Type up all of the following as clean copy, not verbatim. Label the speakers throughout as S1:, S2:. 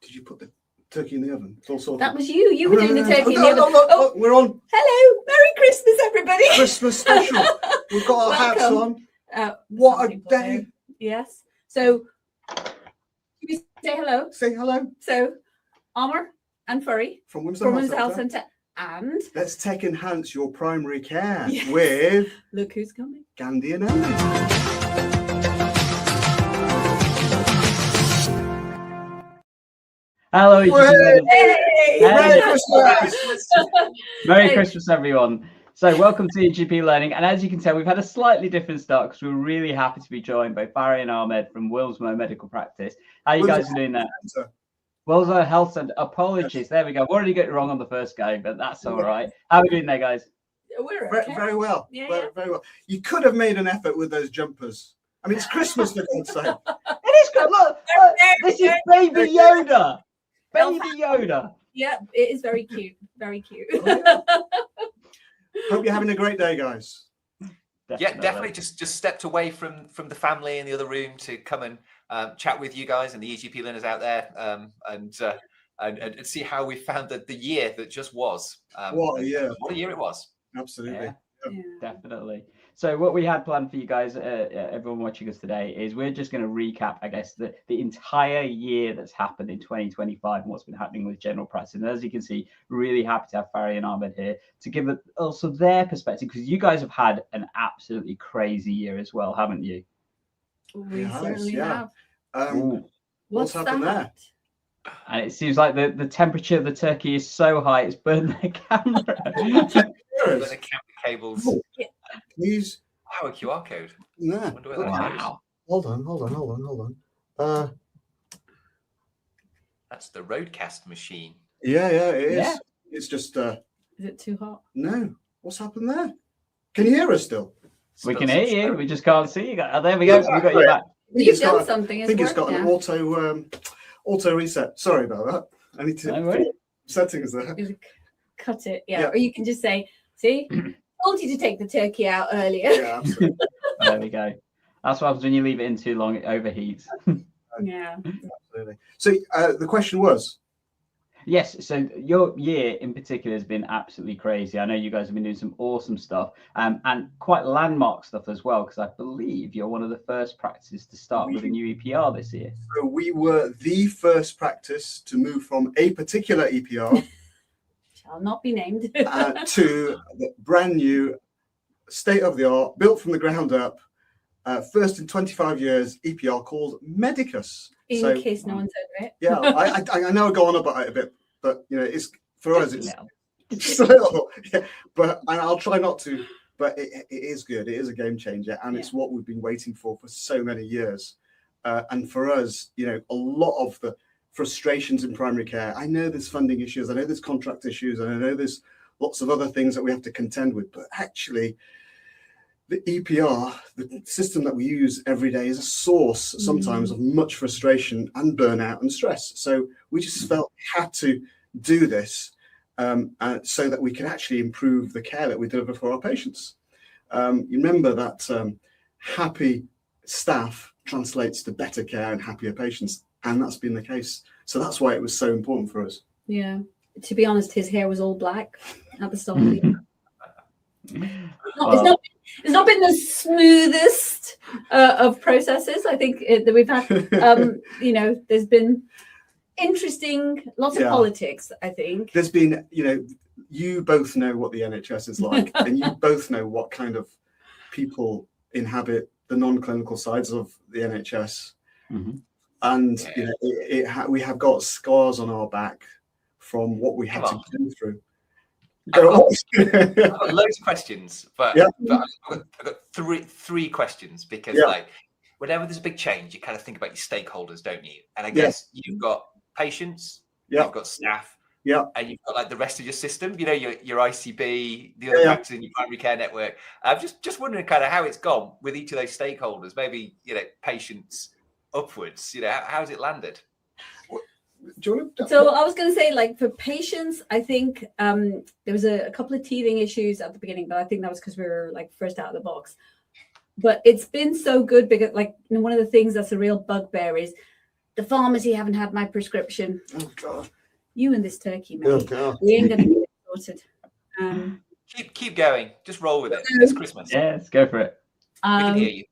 S1: Did you put the turkey in the oven? It's all sorted.
S2: That was you. You were doing the turkey in the oven.
S1: Look, we're on.
S2: Hello. Merry Christmas, everybody.
S1: Christmas special. We've got our hats on. What a day.
S2: Yes. So, can we say hello?
S1: Say hello.
S2: So, Amr and Furry
S1: from Wilmslow
S2: Health Centre. And
S1: let's tech enhance your primary care with...
S2: Look who's coming.
S1: Gandhi and Ellen.
S3: Hello,
S1: hey! Merry Christmas!
S3: Merry Christmas, everyone. So welcome to eGPlearing, and as you can tell, we've had a slightly different start because we're really happy to be joined by Barry and Ahmed from Wilmslow Medical Practice. How are you guys doing that? Wilmslow Health Centre. Apologies, there we go. I've already got it wrong on the first go, but that's all right. How are we doing there, guys?
S2: We're okay.
S1: Very well.
S2: Yeah,
S1: very well. You could have made an effort with those jumpers. I mean, it's Christmas, for God's sake.
S3: It is good. Look, this is Baby Yoda. Baby Yoda.
S2: Yeah, it is very cute. Very cute.
S1: Hope you're having a great day, guys.
S4: Yeah, definitely. Just stepped away from the family in the other room to come and chat with you guys and the eGP learners out there, and see how we found the year that just was.
S1: What a year!
S4: What a year it was.
S1: Absolutely.
S3: Yeah. Definitely. So what we had planned for you guys, everyone watching us today, is we're just going to recap, I guess, the entire year that's happened in 2025 and what's been happening with general practice. And as you can see, really happy to have Barry and Ahmed here to give also their perspective, because you guys have had an absolutely crazy year as well, haven't you?
S2: We certainly have.
S1: What's happened there?
S3: And it seems like the temperature of the turkey is so high it's burned the camera.
S4: The camera cables.
S1: Please.
S4: Wow, a QR code.
S1: Yeah.
S3: Wow.
S1: Hold on.
S4: That's the Roadcast machine.
S1: Yeah, it is.
S3: Yeah.
S1: It's just.
S2: Is it too hot?
S1: No. What's happened there? Can you hear us still?
S3: We can hear you. We just can't see you. Oh, there we go. We got you back.
S2: You've done something.
S1: I think it's got an auto reset. Sorry about that. I need to settings there.
S2: Cut it. Yeah. Or you can just say, see, I told you to take the turkey out earlier.
S1: Yeah, absolutely.
S3: There we go. That's what happens when you leave it in too long, it overheats.
S2: Yeah.
S1: Absolutely. So the question was?
S3: Yes, so your year in particular has been absolutely crazy. I know you guys have been doing some awesome stuff and quite landmark stuff as well, because I believe you're one of the first practices to start with a new EPR this year.
S1: So we were the first practice to move from a particular EPR
S2: shall not be named
S1: to the brand new state-of-the-art, built from the ground up, first in 25 years EPR called Medicus.
S2: In case no one's heard of it.
S1: Yeah, I know I go on about it a bit, but you know, it's for us it's just a little, but and I'll try not to, but it is good. It is a game changer, and it's what we've been waiting for so many years. And for us, you know, a lot of the frustrations in primary care, I know there's funding issues, I know there's contract issues, and I know there's lots of other things that we have to contend with, but actually the EPR, the system that we use every day, is a source sometimes of much frustration and burnout and stress. So we just felt we had to do this so that we can actually improve the care that we deliver for our patients. You remember that happy staff translates to better care and happier patients, and that's been the case. So that's why it was so important for us.
S2: Yeah. To be honest, his hair was all black at the start of the year. It's not been the smoothest of processes. I think that we've had, you know, there's been lots of politics, I think.
S1: There's been, you know, you both know what the NHS is like, and you both know what kind of people inhabit the non-clinical sides of the NHS. And you know, we have got scars on our back from what we had to go through.
S4: I've got loads of questions, but I've got three questions, because like whenever there's a big change, you kind of think about your stakeholders, don't you? And I guess you've got patients, you've got staff, and you've got like the rest of your system, you know, your ICB, the other practices in your primary care network. I'm just wondering kind of how it's gone with each of those stakeholders, maybe, you know, patients upwards, you know, how's it landed?
S2: So I was going to say, like, for patients, I think there was a couple of teething issues at the beginning, but I think that was because we were like first out of the box. But it's been so good because, like, you know, one of the things that's a real bugbear is the pharmacy haven't had my prescription.
S1: Oh God.
S2: You and this turkey, mate.
S1: Oh God.
S2: We ain't gonna get it sorted.
S4: Keep going. Just roll with it. It's Christmas.
S3: Yeah, let's go for it.
S4: We can hear you.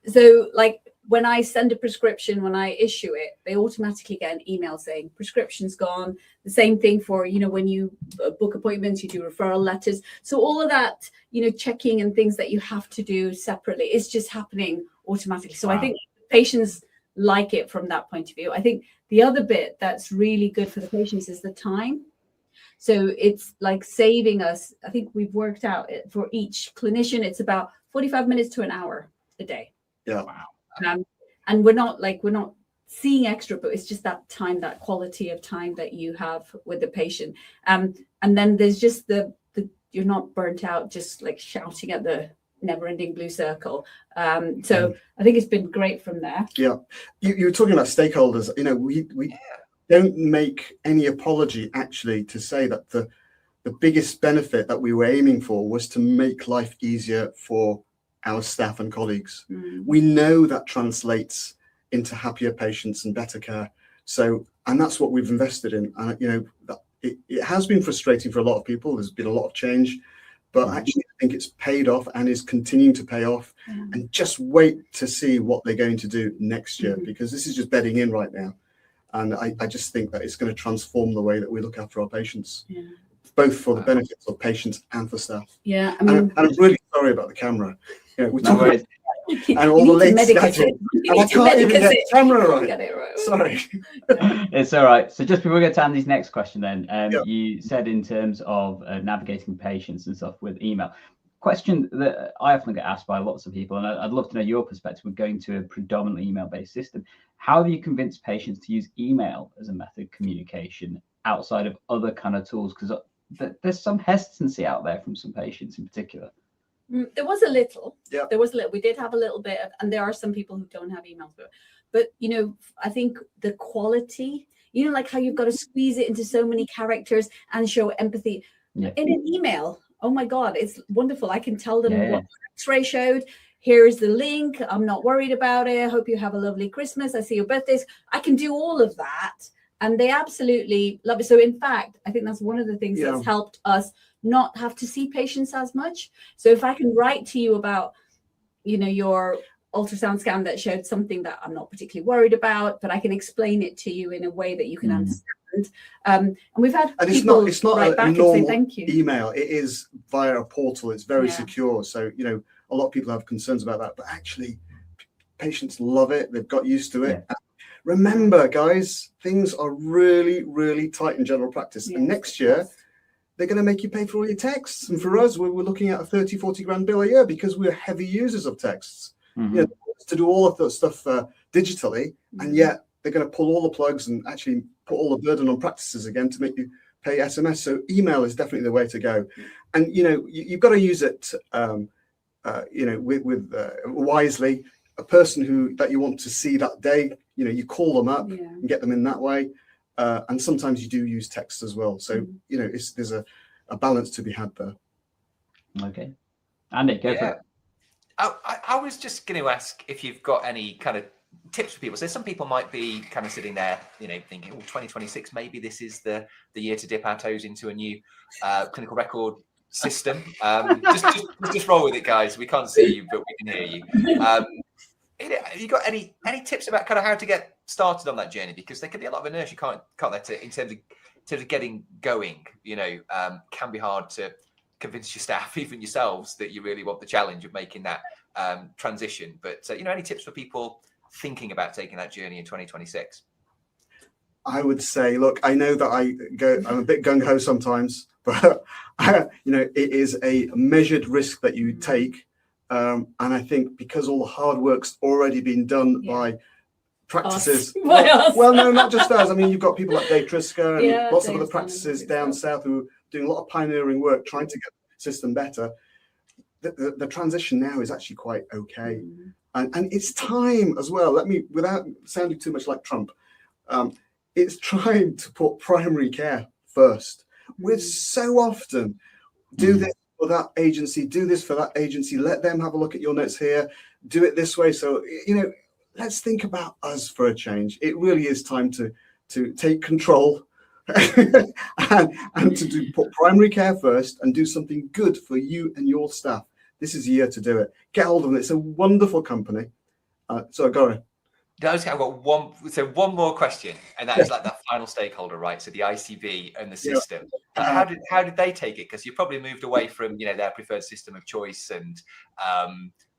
S2: So like when I send a prescription, when I issue it, they automatically get an email saying prescription's gone. The same thing for, when you book appointments, you do referral letters. So all of that, checking and things that you have to do separately, it's just happening automatically. So I think patients like it from that point of view. I think the other bit that's really good for the patients is the time. So it's like saving us. I think we've worked out it for each clinician, it's about 45 minutes to an hour a day.
S1: Yeah.
S2: Wow. And we're not seeing extra, but it's just that time, that quality of time that you have with the patient. And then there's just the you're not burnt out, just like shouting at the never-ending blue circle. So I think it's been great from there. Yeah,
S1: you were talking about stakeholders. We don't make any apology actually to say that the biggest benefit that we were aiming for was to make life easier for our staff and colleagues. We know that translates into happier patients and better care. So, and that's what we've invested in. And it has been frustrating for a lot of people. There's been a lot of change, but actually I think it's paid off and is continuing to pay off. And just wait to see what they're going to do next year, because this is just bedding in right now. And I just think that it's going to transform the way that we look after our patients, both for the benefits of patients and for staff.
S2: Yeah,
S1: and I'm really sorry about the camera. We're talking and all the latest gadgets, and I can't even get the camera right.
S2: Get it right.
S1: Sorry.
S3: It's all right. So just before we get to Andy's next question then, you said in terms of navigating patients and stuff with email, question that I often get asked by lots of people, and I'd love to know your perspective with going to a predominantly email-based system. How have you convinced patients to use email as a method of communication outside of other kind of tools? Because there's some hesitancy out there from some patients in particular.
S2: There was a little. Yeah. There was a little. We did have a little bit, and there are some people who don't have emails, but I think the quality, like how you've got to squeeze it into so many characters and show empathy in an email. Oh my God, it's wonderful. I can tell them what X-ray showed. Here's the link. I'm not worried about it. I hope you have a lovely Christmas. I see your birthdays. I can do all of that. And they absolutely love it. So in fact, I think that's one of the things that's helped us not have to see patients as much. So if I can write to you about, your ultrasound scan that showed something that I'm not particularly worried about, but I can explain it to you in a way that you can understand. And we've had people
S1: it's not
S2: write back and say thank you.
S1: Email. It is via a portal. It's very secure. So, a lot of people have concerns about that, but actually patients love it. They've got used to it. Remember, guys, things are really, really tight in general practice. And next year, they're going to make you pay for all your texts. And for us, we're looking at a 30, 40 grand bill a year because we're heavy users of texts. To do all of that stuff digitally, and yet they're going to pull all the plugs and actually put all the burden on practices again to make you pay SMS. So email is definitely the way to go. And, you've got to use it, with wisely. A person that you want to see that day, you call them up and get them in that way. And sometimes you do use text as well. So, there's a balance to be had there. Okay.
S3: Andy, go for it.
S4: I was just going to ask if you've got any kind of tips for people. So some people might be kind of sitting there, thinking, 2026, maybe this is the year to dip our toes into a new clinical record system. Just roll with it, guys. We can't see you, but we can hear you. Have you got any tips about kind of how to get started on that journey? Because there can be a lot of inertia, can't there, in terms of getting going? Can be hard to convince your staff, even yourselves, that you really want the challenge of making that transition. But any tips for people thinking about taking that journey in 2026?
S1: I would say, look, I know that I'm a bit gung-ho sometimes, but it is a measured risk that you take. And I think because all the hard work's already been done by practices. Well, no, not just us. I mean, you've got people like Dave Triska and lots of other practices down south who are doing a lot of pioneering work trying to get the system better. The transition now is actually quite okay. And it's time as well. Without sounding too much like Trump, it's trying to put primary care first. We're so often do this for that agency, do this for that agency, let them have a look at your notes here, do it this way. So, let's think about us for a change. It really is time to take control and to put primary care first and do something good for you and your staff. This is the year to do it. Get hold of them. It's a wonderful company. So go on.
S4: I've got one more question, and that is like that final stakeholder, right? So the ICB and the system. How did they take it? Because you probably moved away from their preferred system of choice, and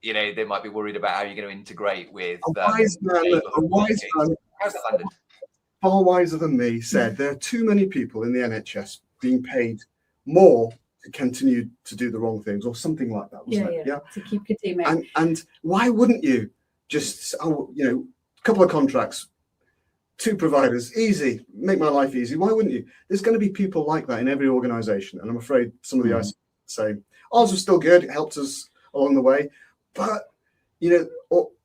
S4: they might be worried about how you're going to integrate with.
S1: A wise man,
S4: how's that landed?
S1: Far wiser than me, said there are too many people in the NHS being paid more to continue to do the wrong things, or something like that, wasn't it? Yeah.
S2: To keep continuing.
S1: And why wouldn't you just, couple of contracts, 2 providers, easy, make my life easy. Why wouldn't you? There's going to be people like that in every organisation, and I'm afraid some of the ICB say ours was still good. It helped us along the way, but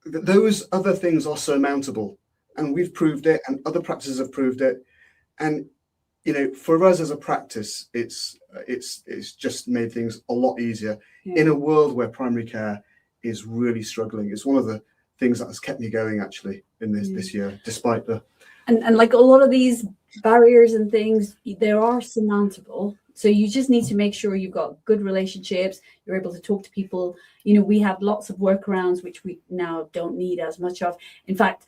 S1: those other things are surmountable, and we've proved it, and other practices have proved it. And for us as a practice, it's just made things a lot easier in a world where primary care is really struggling. It's one of the things that has kept me going actually in this year, despite the
S2: and like a lot of these barriers and things, they are surmountable. So you just need to make sure you've got good relationships, you're able to talk to people. We have lots of workarounds which we now don't need as much of. In fact,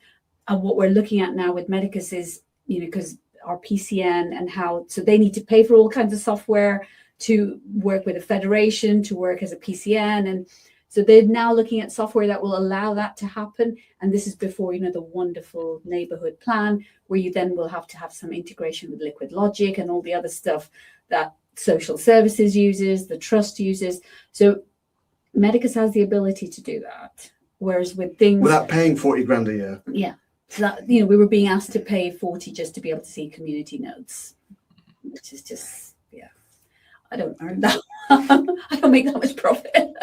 S2: what we're looking at now with Medicus is because our PCN and so they need to pay for all kinds of software to work with a federation, to work as a PCN, and so they're now looking at software that will allow that to happen. And this is before, the wonderful neighborhood plan, where you then will have to have some integration with Liquid Logic and all the other stuff that social services uses, the trust uses. So Medicus has the ability to do that. Whereas with things
S1: without paying 40 grand a year.
S2: Yeah. So that, we were being asked to pay 40 just to be able to see community notes, which is just, I don't earn that. I don't make that much profit.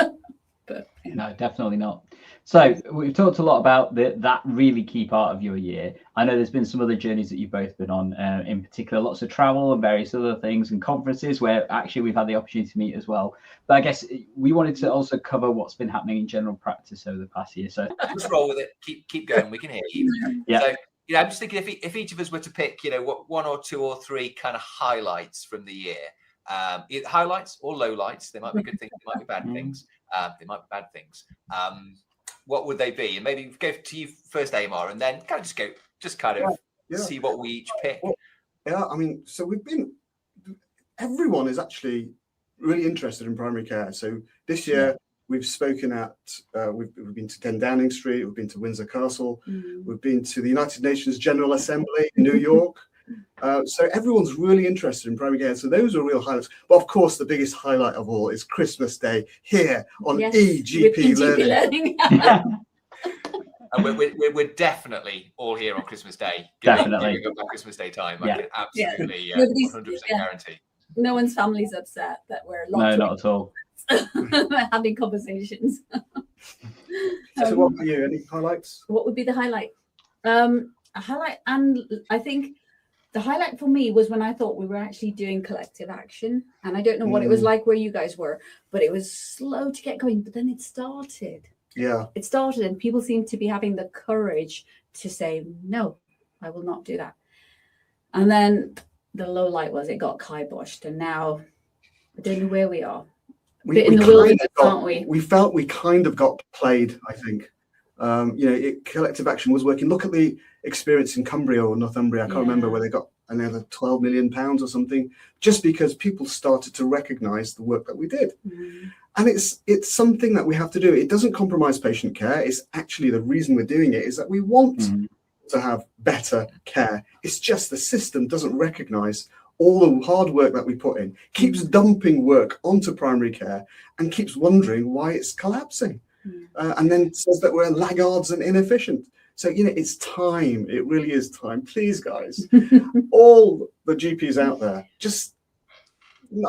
S2: But
S3: no, definitely not. So we've talked a lot about that really key part of your year. I know there's been some other journeys that you've both been on, in particular, lots of travel and various other things and conferences where actually we've had the opportunity to meet as well. But I guess we wanted to also cover what's been happening in general practice over the past year. So
S4: just roll with it. Keep going. We can hear you.
S3: Yeah.
S4: So, I'm just thinking if each of us were to pick, what 1 or 2 or 3 kind of highlights from the year. Highlights or lowlights. They might be good things. They might be bad things. They might be bad things. What would they be? And maybe go to you first, Amar, and then kind of see what we each pick.
S1: So everyone is actually really interested in primary care. So this year we've spoken at, we've been to 10 Downing Street, we've been to Windsor Castle, we've been to the United Nations General Assembly in New York. So everyone's really interested in primary care. So those are real highlights. But of course, the biggest highlight of all is Christmas Day here on eGPlearing.
S4: And we're definitely all here on Christmas Day.
S3: Definitely.
S4: Giving up Christmas Day time. I can absolutely 100% guarantee.
S2: No one's family's upset that we're
S3: not at all.
S2: having conversations.
S1: So what about you? Any highlights?
S2: What would be the highlight? A highlight, and I think the highlight for me was when I thought we were actually doing collective action. And I don't know what it was like where you guys were, but it was slow to get going. But then it started.
S1: Yeah.
S2: It started, and people seem to be having the courage to say, no, I will not do that. And then the low light was it got kiboshed, and now I don't know where we are.
S1: We felt we kind of got played, I think. Collective action was working. Look at the experience in Cumbria or Northumbria. I can't remember where they got another £12 million or something, just because people started to recognise the work that we did. And it's something that we have to do. It doesn't compromise patient care. It's actually the reason we're doing it is that we want to have better care. It's just the system doesn't recognise all the hard work that we put in, keeps dumping work onto primary care and keeps wondering why it's collapsing. And then says that we're laggards and inefficient. So, it's time. It really is time. Please, guys, all the GPs out there,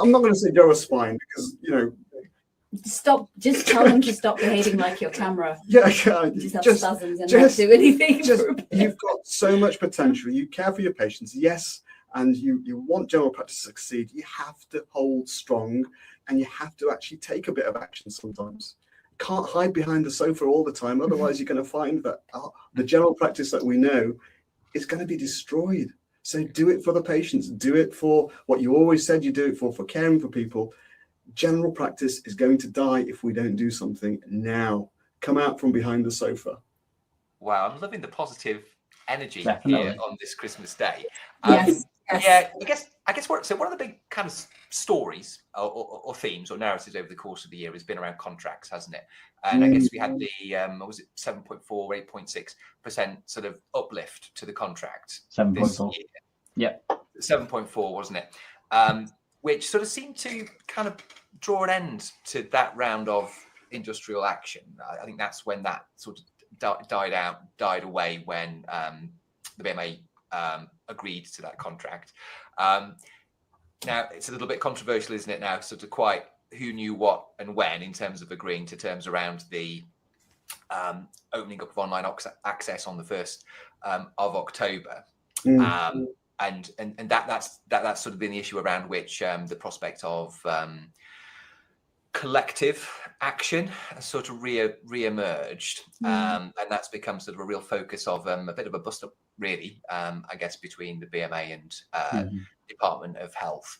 S1: I'm not going to say go a spine because,
S2: stop. Just tell them to stop behaving like your camera.
S1: Just
S2: have spasms and not do anything.
S1: You've got so much potential. You care for your patients, yes, and you want general practice to succeed. You have to hold strong, and you have to actually take a bit of action sometimes. can't hide behind the sofa all the time. Otherwise, you're going to find that the general practice that we know is going to be destroyed. So do it for the patients. Do it for what you always said you do it for caring for people. General practice is going to die if we don't do something now. Come out from behind the sofa.
S4: Wow, I'm loving the positive energy
S3: Definitely.
S4: here on this Christmas day.
S2: Yes.
S4: Yeah, I guess one of the big kind of stories or themes or narratives over the course of the year has been around contracts, hasn't it? And I guess we had the was it 7.4 or 8.6% sort of uplift to the contract
S3: 7.4.
S4: Yep. 7.4, wasn't it? Which sort of seemed to kind of draw an end to that round of industrial action. I think that's when that sort of died away when the BMA agreed to that contract. Now it's a little bit controversial, isn't it? Now, sort of quite who knew what and when in terms of agreeing to terms around the opening up of online access on the 1st of October. And that's sort of been the issue around which the prospect of collective action has sort of re-emerged, and that's become sort of a real focus of a bit of a bust up, really, I guess, between the BMA and Department of Health,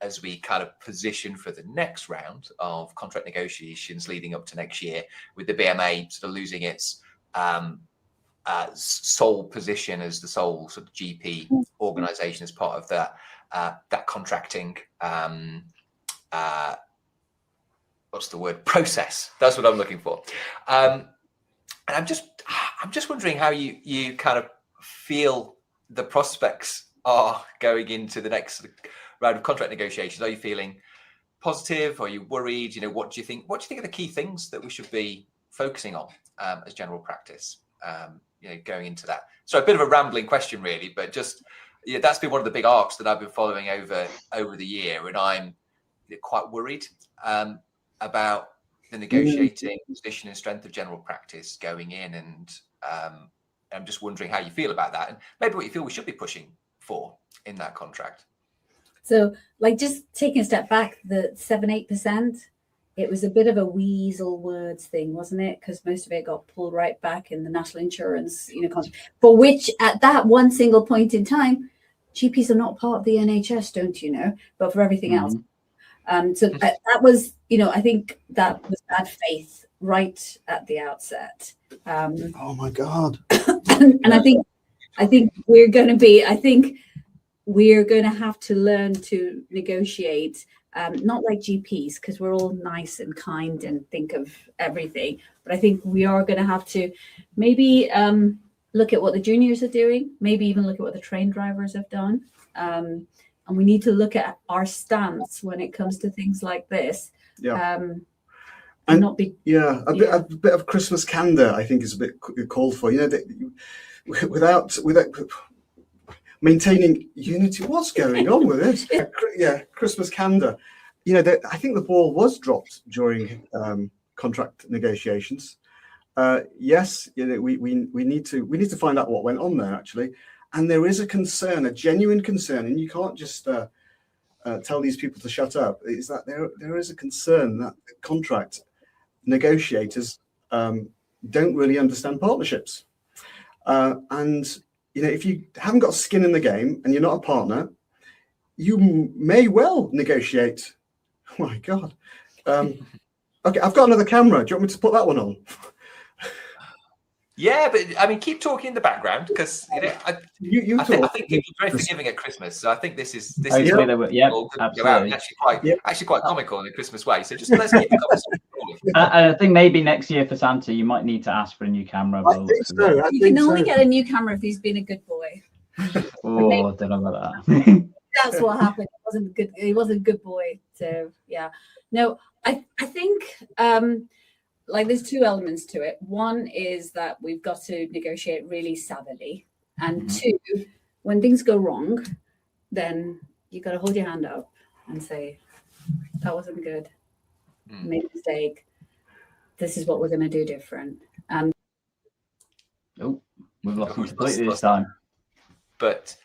S4: as we kind of position for the next round of contract negotiations leading up to next year, with the BMA sort of losing its sole position as the sole sort of GP organisation as part of that contracting what's the word, process. That's what I'm looking for. And I'm just wondering how you kind of feel the prospects are going into the next round of contract negotiations. Are you feeling positive? Are you worried? You know, what do you think are the key things that we should be focusing on as general practice? You know, going into that. So a bit of a rambling question, really, but just that's been one of the big arcs that I've been following over the year, and I'm quite worried about the negotiating position and strength of general practice going in, and I'm just wondering how you feel about that, and maybe what you feel we should be pushing for in that contract.
S2: So, like, just taking a step back, the 7-8%. It was a bit of a weasel words thing, wasn't it? Because most of it got pulled right back in the national insurance, contract, for which at that one single point in time, GPs are not part of the NHS, don't you know? But for everything else, so that was, I think that was bad faith right at the outset.
S1: Oh my God!
S2: And I think we're going to have to learn to negotiate. Not like GPs, because we're all nice and kind and think of everything. But I think we are going to have to maybe look at what the juniors are doing, maybe even look at what the train drivers have done. And we need to look at our stance when it comes to things like this.
S1: Yeah.
S2: And not be...
S1: Yeah, a bit of Christmas candor, I think, is a bit called for. Without maintaining unity. What's going on with this? Yeah, Christmas candor. I think the ball was dropped during contract negotiations. Yes, we need to find out what went on there, actually. And there is a concern, a genuine concern, and you can't just tell these people to shut up. Is that there is a concern that contract negotiators don't really understand partnerships, and if you haven't got skin in the game and you're not a partner, you may well negotiate. Oh my God. Okay, I've got another camera. Do you want me to put that one on?
S4: Yeah, but I mean, keep talking in the background, because I think people are very forgiving at Christmas. So I think this is
S3: absolutely.
S4: Actually quite comical in a Christmas way. So just let's keep the conversation going.
S3: I think maybe next year for Santa, you might need to ask for a new camera.
S1: I think so.
S2: You can only get a new camera if he's been a good boy.
S3: Oh, I don't know about that.
S2: That's what happened. He wasn't a good boy. So yeah, no, I think there's two elements to it. One is that we've got to negotiate really savvily, and two, when things go wrong, then you got to hold your hand up and say, "That wasn't good. Made a mistake. This is what we're going to do different."
S3: We've lost them completely this time.
S4: But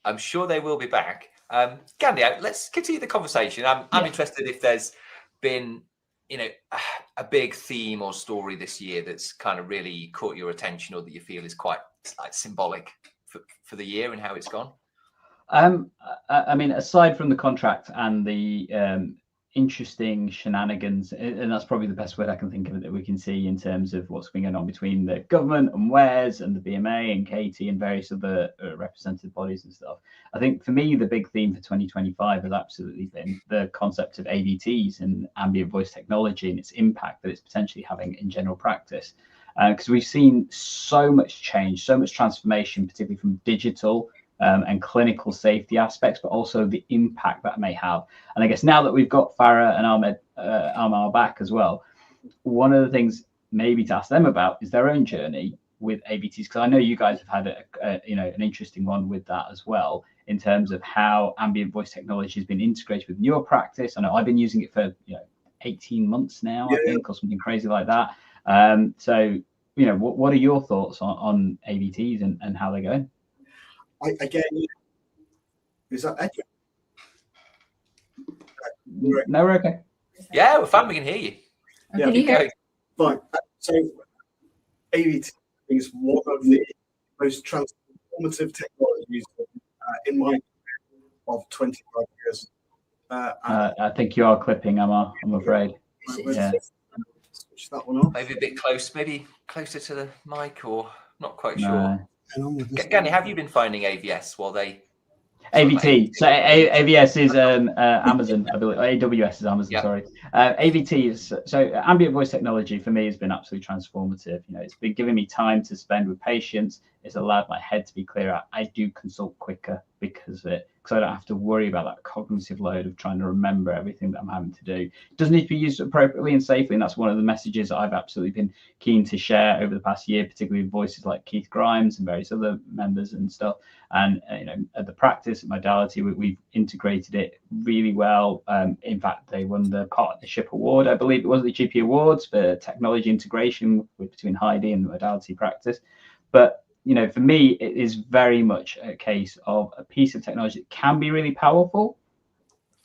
S4: I'm sure they will be back. Gandhi, let's continue the conversation. I'm interested if there's been you know, a big theme or story this year that's kind of really caught your attention, or that you feel is quite like symbolic for the year and how it's gone?
S3: I mean, aside from the contract and the interesting shenanigans, and that's probably the best word I can think of it, that we can see in terms of what's going on between the government and WES and the BMA and Katie and various other representative bodies and stuff. I think for me, the big theme for 2025 has absolutely been the concept of AVTs and ambient voice technology and its impact that it's potentially having in general practice. Because we've seen so much change, so much transformation, particularly from digital and clinical safety aspects, but also the impact that may have. And I guess now that we've got Farah and Amar back as well, one of the things maybe to ask them about is their own journey with AVTs, because I know you guys have had an interesting one with that as well, in terms of how ambient voice technology has been integrated with your practice. I know I've been using it for 18 months now, I think, or something crazy like that. So what are your thoughts on AVTs and how they're going?
S1: Again, is that accurate?
S3: No, we're okay.
S4: Yeah, we're fine. We can hear you.
S1: Yeah,
S2: Can you hear?
S1: Fine. So AVT is one of the most transformative technologies in my of 25 years.
S3: I think you are clipping, Amar, I'm afraid.
S1: Yeah. Switch that one off.
S4: Maybe a bit close, maybe closer to the mic, or not quite
S3: No.
S4: sure. Gandhi, have you been finding AVS while they...
S3: AVT. So AVS is Amazon, I believe. AWS is Amazon, sorry. AVT is, so ambient voice technology for me has been absolutely transformative. It's been giving me time to spend with patients. It's allowed my head to be clearer. I do consult quicker because of it, because I don't have to worry about that cognitive load of trying to remember everything that I'm having to do. It does need to be used appropriately and safely, and that's one of the messages that I've absolutely been keen to share over the past year, particularly with voices like Keith Grimes and various other members and stuff. And at the practice, at Modality, we've integrated it really well. In fact, they won the partnership award, I believe it was the GP Awards, for technology integration between Heidi and the Modality practice. But for me, it is very much a case of a piece of technology that can be really powerful.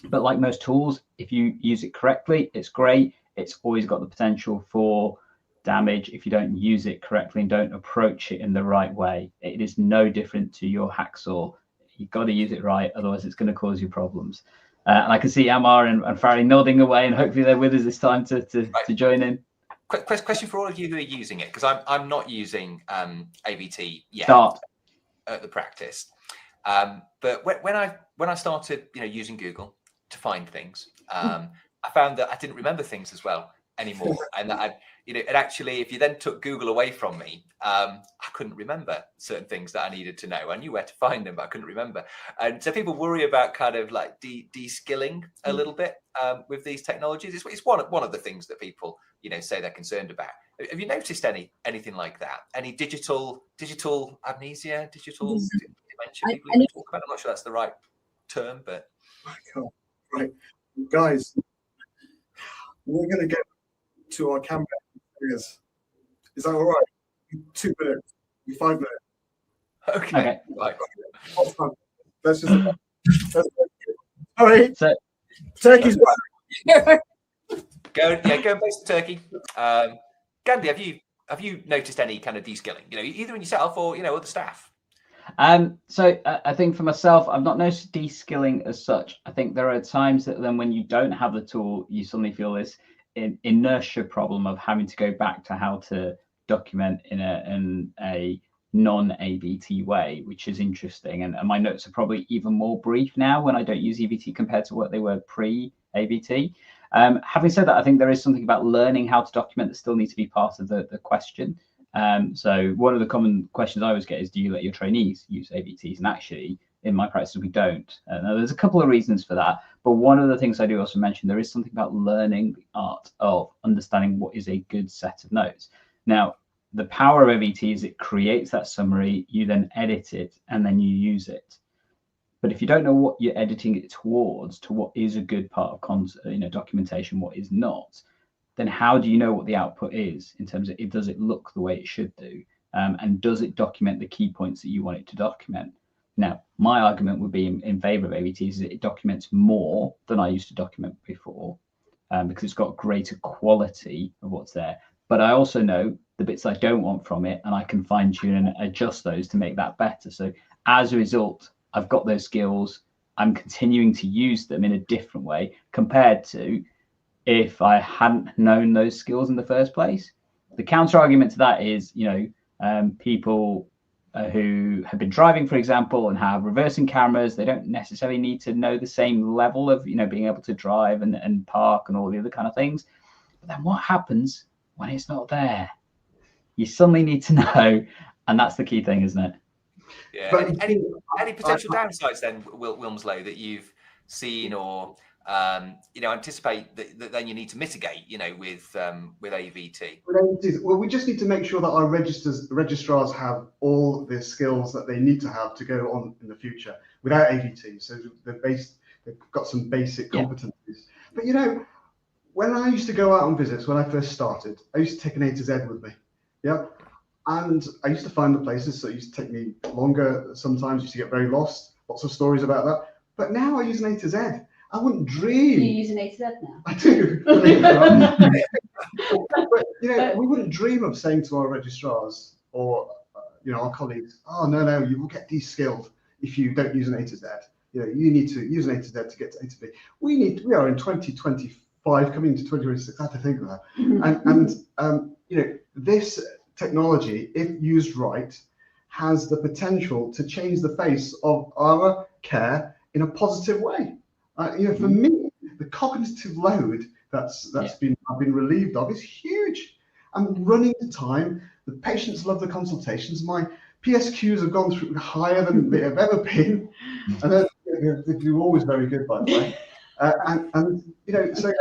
S3: But like most tools, if you use it correctly, it's great. It's always got the potential for damage if you don't use it correctly and don't approach it in the right way. It is no different to your hacksaw. You've got to use it right, otherwise it's going to cause you problems. And I can see Amar and Farah nodding away, and hopefully they're with us this time to join in.
S4: Question for all of you who are using it, because I'm not using AVT yet at the practice. But when I started using Google to find things, I found that I didn't remember things as well anymore, and that it actually, if you then took Google away from me, I couldn't remember certain things that I needed to know. I knew where to find them, but I couldn't remember. And so people worry about kind of like de-skilling a little bit with these technologies. It's one of the things that people say they're concerned about. Have you noticed anything like that? Any digital amnesia, digital dementia people talk about? I'm not sure that's the right term, but
S1: right, guys, we're going to get to our camera. Is that all right? 2 minutes, 5 minutes.
S4: Okay. Right.
S1: Let's just. All right.
S3: So,
S1: Turkey's back.
S4: Go base to Turkey. Gandhi, have you noticed any kind of de-skilling? Either in yourself or other staff.
S3: So I think for myself, I've not noticed de-skilling as such. I think there are times that then when you don't have the tool, you suddenly feel this inertia problem of having to go back to how to document in a non-AVT way, which is interesting. And my notes are probably even more brief now when I don't use EVT compared to what they were pre-AVT. Having said that, I think there is something about learning how to document that still needs to be part of the question. So one of the common questions I always get is, do you let your trainees use AVTs? And actually, in my practice, we don't. Now, there's a couple of reasons for that. But one of the things I do also mention, there is something about learning the art of understanding what is a good set of notes. Now, the power of AVT is it creates that summary, you then edit it, and then you use it. But if you don't know what you're editing it towards, to what is a good part of documentation, what is not, then how do you know what the output is in terms of does it look the way it should do? And does it document the key points that you want it to document? Now, my argument would be in favor of AVTs is that it documents more than I used to document before. because it's got greater quality of what's there. But I also know the bits I don't want from it, and I can fine tune and adjust those to make that better. So as a result, I've got those skills. I'm continuing to use them in a different way compared to if I hadn't known those skills in the first place. The counter argument to that is, people who have been driving, for example, and have reversing cameras, they don't necessarily need to know the same level of, being able to drive and park and all the other kind of things. But then what happens when it's not there? You suddenly need to know, and that's the key thing, isn't it?
S4: Yeah. But any potential downsides then, Wilmslow, that you've seen or anticipate that then you need to mitigate, with AVT?
S1: Well, we just need to make sure that our registrars have all the skills that they need to have to go on in the future without AVT. So they've got some basic competencies. Yeah. But when I used to go out on visits, when I first started, I used to take an A to Z with me. Yeah. And I used to find the places, so it used to take me longer. Sometimes used to get very lost. Lots of stories about that. But now I use an A to Z. I wouldn't dream.
S2: You use an A to Z now?
S1: I do. But, we wouldn't dream of saying to our registrars or our colleagues, "Oh no, you will get de-skilled if you don't use an A to Z. You need to use an A to Z to get to A to B." We are in 2025, coming into 2026. I have to think of that. And this technology, if used right, has the potential to change the face of our care in a positive way. For me, the cognitive load I've been relieved of is huge. I'm running to time. The patients love the consultations. My PSQs have gone through higher than they have ever been, and they're always very good, by the way. So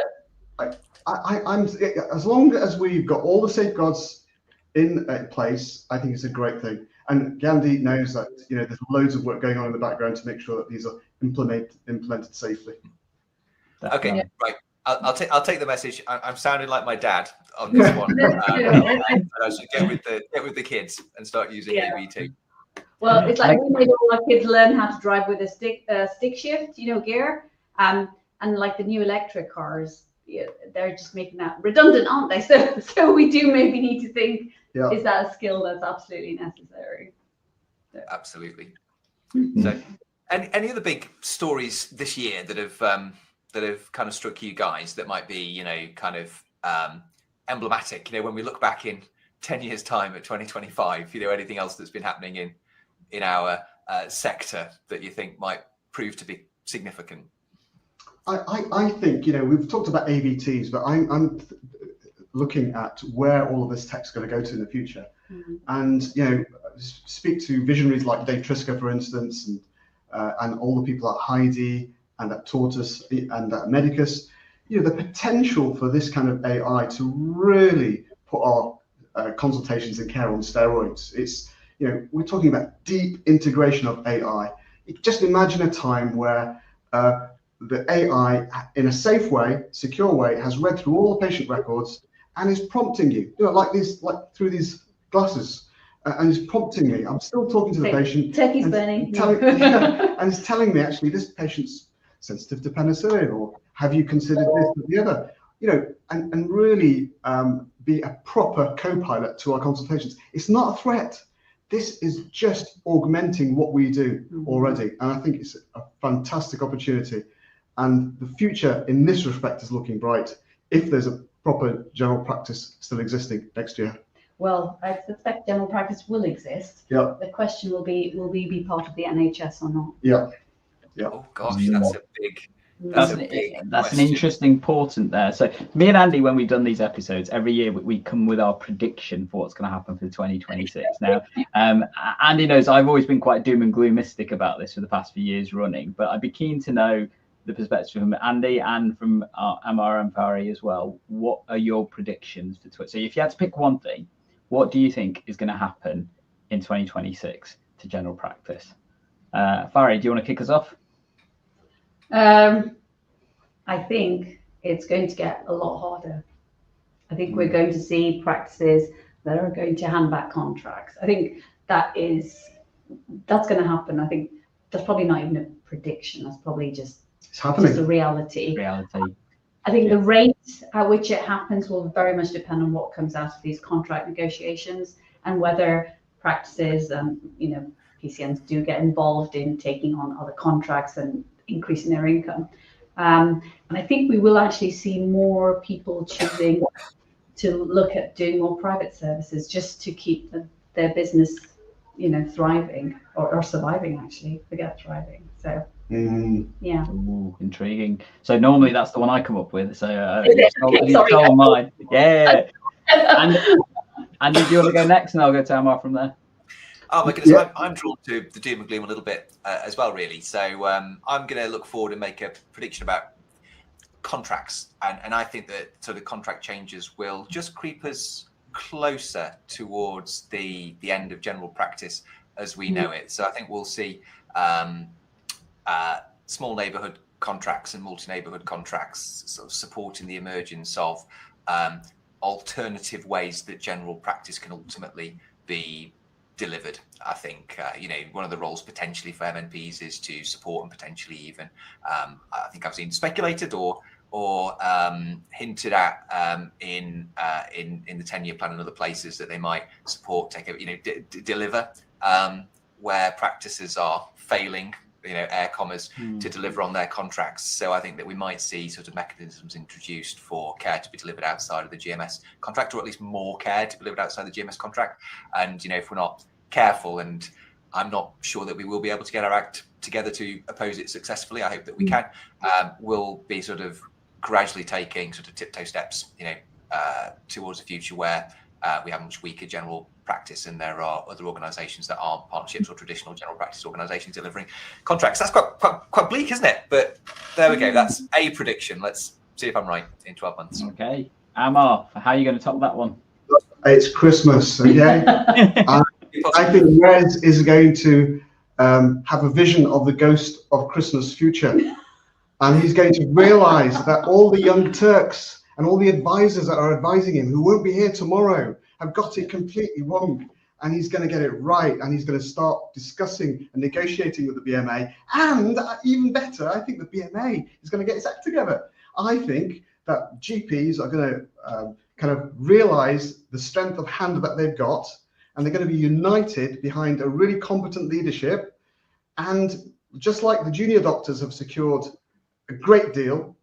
S1: I'm as long as we've got all the safeguards in place, I think it's a great thing. And Gandhi knows that there's loads of work going on in the background to make sure that these are implemented safely.
S4: Okay, right. I'll take the message. I'm sounding like my dad on this one. I should get with the kids and start using AVT.
S2: Well, it's like we made all our kids learn how to drive with a stick shift, gear, and like the new electric cars, they're just making that redundant, aren't they? So we do maybe need to think. Yeah. Is that a skill that's absolutely necessary? So.
S4: Absolutely. So, any other big stories this year that have kind of struck you guys that might be, kind of emblematic? When we look back in 10 years' time at 2025, anything else that's been happening in our sector that you think might prove to be significant?
S1: I think we've talked about AVTs, but I'm looking at where all of this tech's going to go to in the future. Mm-hmm. And speak to visionaries like Dave Triska, for instance, and all the people at Heidi and at Tortoise and at Medicus. The potential for this kind of AI to really put our consultations and care on steroids. It's we're talking about deep integration of AI. Just imagine a time where the AI, in a safe way, secure way, has read through all the patient records and is prompting you, like through these glasses, and is prompting me. I'm still talking to the patient.
S2: Turkey's burning.
S1: And it's telling me, actually, this patient's sensitive to penicillin, or have you considered this or the other? And really be a proper co-pilot to our consultations. It's not a threat. This is just augmenting what we do already. And I think it's a fantastic opportunity. And the future in this respect is looking bright if there's a proper general practice still existing next year.
S2: Well, I suspect general practice will exist.
S1: Yeah.
S2: The question will be we be part of the NHS or not?
S1: Yeah. Yeah.
S4: Oh gosh, that's a big.
S3: That's an interesting portent there. So me and Andy, when we've done these episodes, every year we come with our prediction for what's going to happen for 2026. Now, Andy knows I've always been quite doom and gloomistic about this for the past few years running, but I'd be keen to know the perspective from Andy and from Amar and Fari as well. What are your predictions for Twitter? So if you had to pick one thing, what do you think is going to happen in 2026 to general practice? Fari, do you want to kick us off?
S2: I think it's going to get a lot harder. I think we're going to see practices that are going to hand back contracts. I think that's going to happen. I think that's probably not even a prediction. That's probably just a reality.
S5: I think the rate at which it happens will very much depend on what comes out of these contract negotiations and whether practices and PCNs do get involved in taking on other contracts and increasing their income. And I think we will actually see more people choosing to look at doing more private services just to keep their business, thriving or surviving. Actually, forget thriving. So. Yeah.
S3: Ooh, intriguing. So normally that's the one I come up with. So you stole mine. Yeah. And did you want to go next, and I'll go to Amar from there?
S4: Oh my goodness, I'm drawn to the doom and gloom a little bit as well, really. So I'm going to look forward and make a prediction about contracts, and I think that sort of contract changes will just creep us closer towards the end of general practice as we know it. So I think we'll see small neighbourhood contracts and multi-neighbourhood contracts sort of supporting the emergence of alternative ways that general practice can ultimately be delivered. I think one of the roles potentially for MNPs is to support and potentially even I think I've seen speculated or hinted at in the 10-year plan and other places that they might support, take over, deliver where practices are failing, air commas, to deliver on their contracts. So I think that we might see sort of mechanisms introduced for care to be delivered outside of the GMS contract, or at least more care to be delivered outside the GMS contract. And, if we're not careful, and I'm not sure that we will be able to get our act together to oppose it successfully, I hope that we can, we'll be sort of gradually taking sort of tiptoe steps, towards a future where we have much weaker general practice, and there are other organisations that aren't partnerships or traditional general practice organisations delivering contracts. That's quite bleak, isn't it? But there we go. That's a prediction. Let's see if I'm right in 12 months.
S3: Okay, Amar, how are you going to top that one?
S1: It's Christmas, okay? I think Wes is going to have a vision of the ghost of Christmas future, and he's going to realise that all the young Turks and all the advisors that are advising him, who won't be here tomorrow, have got it completely wrong. And he's going to get it right. And he's going to start discussing and negotiating with the BMA. And even better, I think the BMA is going to get its act together. I think that GPs are going to kind of realise the strength of hand that they've got. And they're going to be united behind a really competent leadership. And just like the junior doctors have secured a great deal,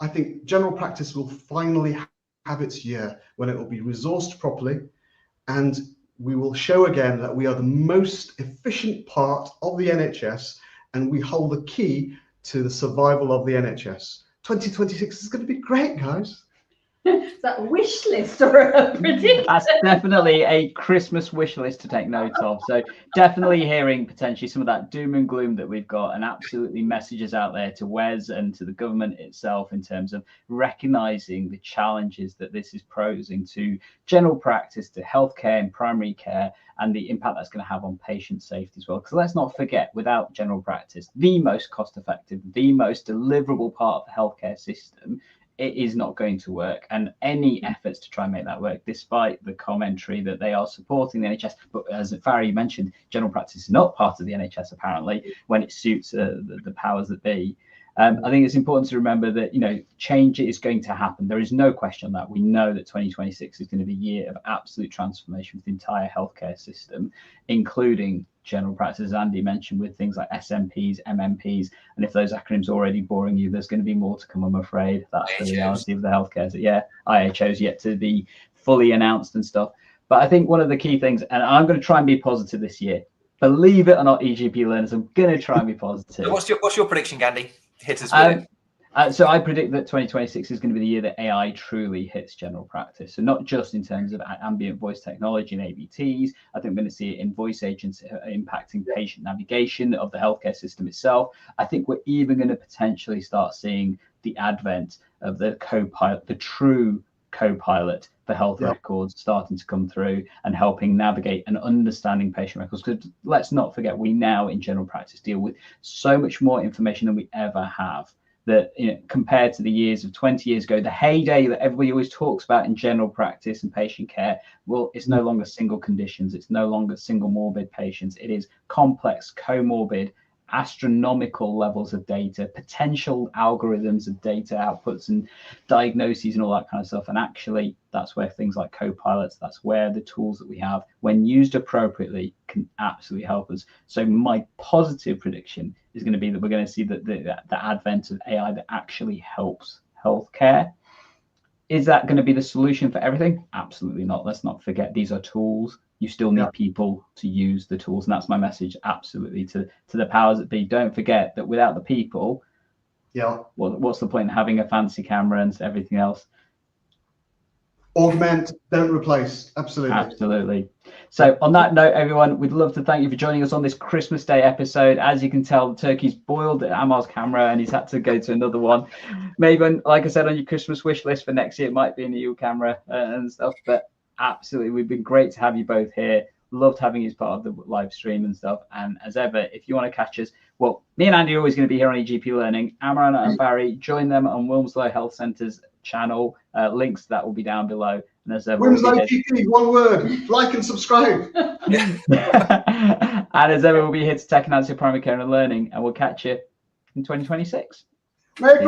S1: I think general practice will finally have its year when it will be resourced properly, and we will show again that we are the most efficient part of the NHS, and we hold the key to the survival of the NHS. 2026 is going to be great, guys.
S5: Is that a wish list or a prediction?
S3: That's definitely a Christmas wish list to take note of. So definitely hearing potentially some of that doom and gloom that we've got, and absolutely messages out there to Wes and to the government itself in terms of recognising the challenges that this is posing to general practice, to healthcare and primary care, and the impact that's going to have on patient safety as well. Because let's not forget, without general practice, the most cost effective, the most deliverable part of the healthcare system, it is not going to work. And any efforts to try and make that work, despite the commentary that they are supporting the NHS, but as Farry mentioned, general practice is not part of the NHS apparently when it suits the powers that be. I think it's important to remember that change is going to happen. There is no question on that. We know that 2026 is going to be a year of absolute transformation for the entire healthcare system, including general practice, as Andy mentioned, with things like SMPs, MMPs, and if those acronyms are already boring you, there's going to be more to come, I'm afraid. That's the reality of the healthcare. So yeah, IHO's yet to be fully announced and stuff. But I think one of the key things, and I'm going to try and be positive this year, believe it or not, eGP learners, I'm going to try and be positive.
S4: What's your prediction, Gandhi? Hit us with it.
S3: So I predict that 2026 is going to be the year that AI truly hits general practice. So not just in terms of ambient voice technology and ABTs. I think we're going to see it in voice agents impacting patient navigation of the healthcare system itself. I think we're even going to potentially start seeing the advent of the co-pilot, the true co-pilot for health records starting to come through and helping navigate and understanding patient records. Because let's not forget, we now in general practice deal with so much more information than we ever have. That compared to the years of 20 years ago, the heyday that everybody always talks about in general practice and patient care, well, it's no longer single conditions, it's no longer single morbid patients, it is complex, comorbid astronomical levels of data, potential algorithms of data outputs and diagnoses and all that kind of stuff. And actually, that's where things like co-pilots, that's where the tools that we have, when used appropriately, can absolutely help us. So my positive prediction is going to be that we're going to see that the advent of AI that actually helps healthcare. Is that going to be the solution for everything? Absolutely not. Let's not forget, these are tools. You still need people to use the tools. And that's my message, absolutely, to the powers that be. Don't forget that without the people, what's the point in having a fancy camera and everything else?
S1: Augment, don't replace. Absolutely.
S3: Absolutely. So on that note, everyone, we'd love to thank you for joining us on this Christmas Day episode. As you can tell, the turkey's boiled at Amar's camera and he's had to go to another one. Maybe, like I said, on your Christmas wish list for next year, it might be a new camera and stuff. But absolutely, we've been great to have you both here. Loved having you as part of the live stream and stuff. And as ever, if you want to catch us, well, me and Andy are always going to be here on eGPlearing. Amar and Barry, join them on Wilmslow Health Centre's channel. Links to that will be down below. And as ever,
S1: Wilmslow GP, one word, like and subscribe.
S3: And as ever, we'll be here to tech and answer primary care and learning, and we'll catch you in 2026.
S1: Merry